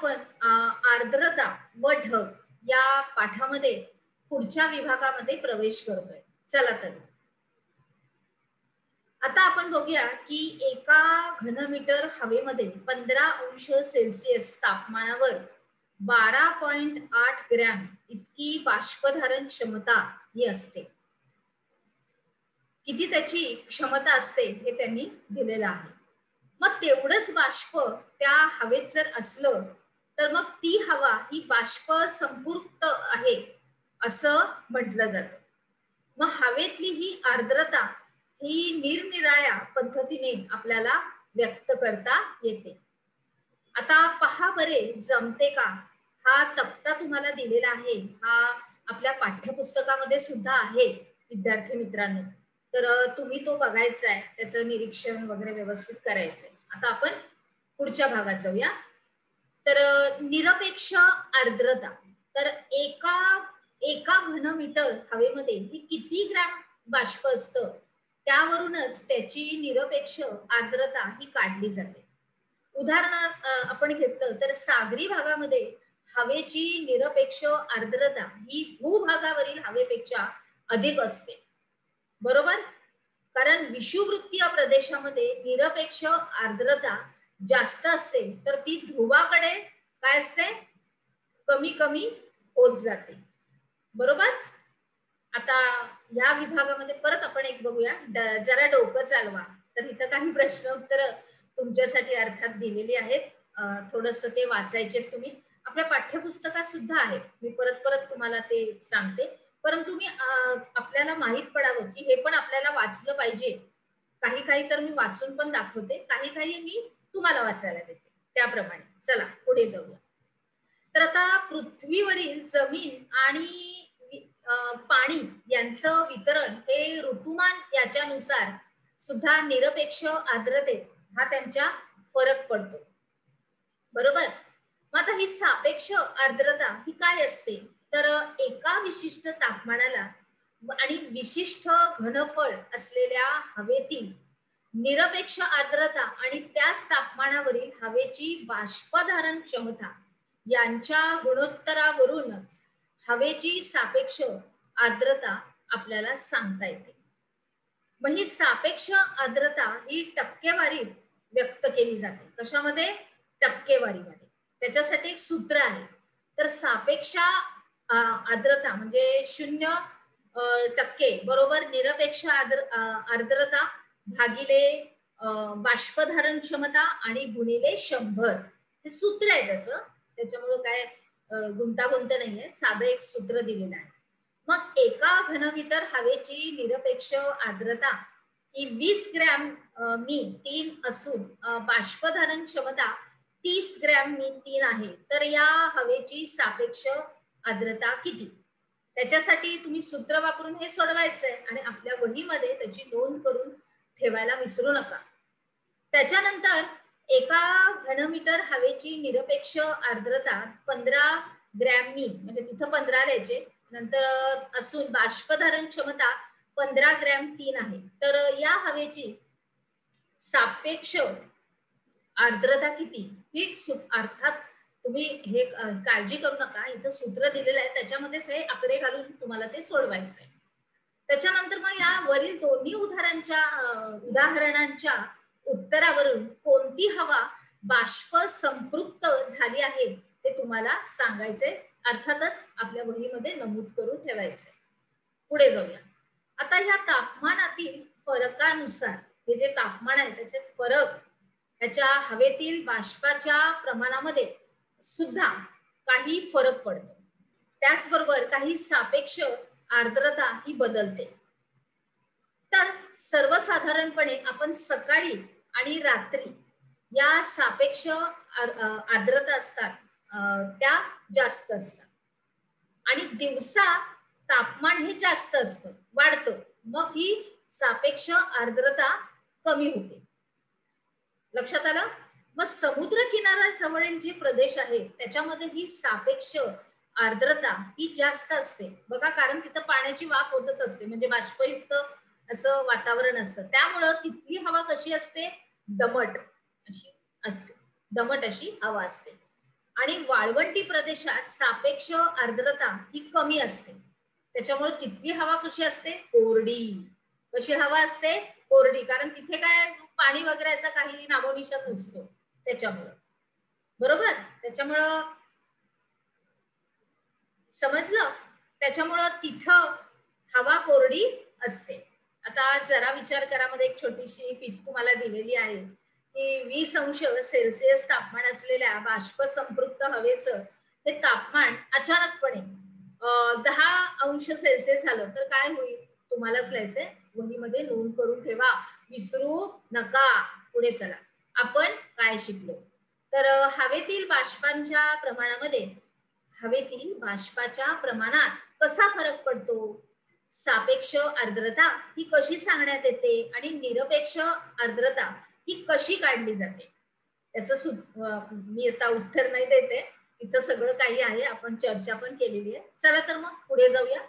आपण आर्द्रता व ढग या पाठामध्ये पुढच्या विभागामध्ये प्रवेश करतोय. चला तर आता आपण बघूया की एका घनमीटर हवेमध्ये 15 अंश सेल्सिअस तापमानावर 12.8 ग्रॅम इतकी बाष्पधारण क्षमता ही असते. किती त्याची क्षमता असते हे त्यांनी दिलेलं आहे. मग तेवढंच बाष्प त्या हवेत जर असलं तर मग ती हवा ही बाष्प संपृक्त आहे असं म्हटलं जातं. मग हवेतली ही आर्द्रता ही निरनिराळ्या पद्धतीने आपल्याला व्यक्त करता येते. आता पहा बरे जमते का? हा तक्ता तुम्हाला दिलेला आहे, हा आपल्या पाठ्यपुस्तकामध्ये सुद्धा आहे विद्यार्थी मित्रांनो. तर तुम्ही तो बघायचा आहे, त्याचं निरीक्षण वगैरे व्यवस्थित करायचंय. आता आपण पुढच्या भागात जाऊया. तर निरपेक्ष आर्द्रता. तर एका एका घनमीटर हवेमध्ये ही किती ग्रॅम बाष्प असतं त्यावरूनच त्याची निरपेक्ष आर्द्रता ही काढली जाते. उदाहरण आपण घेतलं तर सागरी भागामध्ये हवेची निरपेक्ष आर्द्रता ही भूभागावरील हवेपेक्षा अधिक असते. बरोबर? कारण विषुववृत्तीय प्रदेशामध्ये निरपेक्ष आर्द्रता जास्त असते, तर ती ध्रुवाकडे काय असते? कमी कमी होत जाते. बरोबर? आता या विभागामध्ये परत आपण एक बघूया. जरा डोकं चालवा. तर इथं काही प्रश्न उत्तर तुमच्यासाठी अर्थात दिलेली आहेत. थोडंसं ते वाचायचे तुम्ही. आपल्या पाठ्यपुस्तकात सुद्धा आहे. मी परत परत तुम्हाला ते सांगते. परंतु मी आपल्याला माहित पडावं की हे पण आपल्याला वाचलं पाहिजे. काही काही तर मी वाचून पण दाखवते, काही काही मी तुम्हाला वाचायला देते. त्याप्रमाणे चला पुढे जाऊया. तर आता पृथ्वीवरील जमीन आणि पाणी यांचं वितरण हे ऋतुमान याच्यानुसार सुद्धा निरपेक्ष आर्द्रतेत हा त्यांच्या फरक पडतो. बरोबर? मग आता ही सापेक्ष आर्द्रता ही काय असते? तर एका विशिष्ट तापमानाला आणि विशिष्ट घनफळ असलेल्या हवेतील निरपेक्ष आर्द्रता आणि त्याच तापमानावरील हवेची बाष्पधारण क्षमता यांच्या गुणोत्तरावरूनच हवेची सापेक्ष आर्द्रता आपल्याला सांगता येते. मग ही सापेक्ष आर्द्रता ही टक्केवारीत व्यक्त केली जाते. कशामध्ये? टक्केवारीमध्ये. त्याच्यासाठी एक सूत्र आहे. तर सापेक्ष आर्द्रता म्हणजे 0% बरोबर निरपेक्ष आर्द्रता भागिले बाष्पधारण क्षमता आणि गुणिले 100. हे सूत्र आहे त्याचं. त्याच्यामुळे काय गुंतागुंत नाहीये, साधं एक सूत्र दिलेलं आहे. मग एका घनमीटर हवेची निरपेक्ष आर्द्रता ही 20 ग्रॅम मी 3 असून बाष्पधारण क्षमता 30 ग्रॅम मी 3 आहे. तर या हवेची सापेक्ष आर्द्रता किती? त्याच्यासाठी तुम्ही सूत्र वापरून हे सोडवायचंय आणि आपल्या वहीमध्ये त्याची नोंद करून ठेवायला विसरू नका. त्याच्यानंतर एका घनमीटर हवेची निरपेक्ष आर्द्रता 15 ग्रॅम मी म्हणजे तिथं 15 लिहायचे, नंतर असून बाष्पधारण क्षमता 15 ग्रॅम 3 आहे. तर या हवेची सापेक्ष आर्द्रता किती ही अर्थात तुम्ही हे काळजी करू नका, इथं सूत्र दिलेलं आहे त्याच्यामध्येच हे आकडे घालून तुम्हाला ते सोडवायचं आहे. त्याच्यानंतर मग या वरील दोन्ही उदाहरणांच्या उत्तरावरून कोणती हवा बाष्प संपृक्त झाली आहे ते तुम्हाला सांगायचे. अर्थातच आपल्या वहीमध्ये नमूद करून ठेवायचे. पुढे जाऊया. आता ह्या तापमानातील फरकानुसार हे जे तापमान आहे त्याचे फरक त्याच्या हवेतील बाष्पाच्या प्रमाणामध्ये सुद्धा काही फरक पडतो. त्याचबरोबर काही सापेक्ष आर्द्रता ही बदलते. तर सर्वसाधारणपणे आपण सकाळी आणि रात्री या सापेक्ष आर्द्रता असतात त्या जास्त असतात आणि दिवसा तापमान हे जास्त असतं, वाढतं. मग ही सापेक्ष आर्द्रता कमी होते. लक्षात आलं? मग समुद्र किनाऱ्याजवळील जे प्रदेश आहेत त्याच्यामध्ये ही सापेक्ष आर्द्रता ही जास्त असते बघा, कारण तिथं पाण्याची वाफ होतच असते, म्हणजे बाष्पयुक्त असं वातावरण असतं. त्यामुळं तिथली हवा कशी असते? दमट अशी असते, दमट अशी हवा असते. आणि वाळवंटी प्रदेशात सापेक्ष आर्द्रता ही कमी असते. त्याच्यामुळे तिथली हवा कशी असते? कोरडी. कशी हवा असते? कोरडी. कारण तिथे काय पाणी वगैरेचा काही नामोनिशाण नसतो त्याच्यामुळं. बरोबर? त्याच्यामुळं समजलं? त्याच्यामुळं तिथं हवा कोरडी असते. आता जरा विचार करा, मध्ये एक छोटीशी फिट तुम्हाला दिलेली आहे की 20°C तापमान असलेल्या बाष्प संपृक्त हवेचं हे तापमान अचानकपणे 10°C झालं तर काय होईल? तुम्हालाच लिहायचंय, वहीमध्ये नोंद करून ठेवा, विसरू नका. पुढे चला, आपण काय शिकलो? तर हवेतील बाष्पाच्या प्रमाणात कसा फरक पडतो? सापेक्ष आर्द्रता ही कशी सांगण्यात येते आणि निरपेक्ष आर्द्रता ही कशी काढली जाते? त्याचं मी आता उत्तर नाही देते, तिथं सगळं काही आहे, आपण चर्चा पण केलेली आहे. चला तर मग पुढे जाऊया.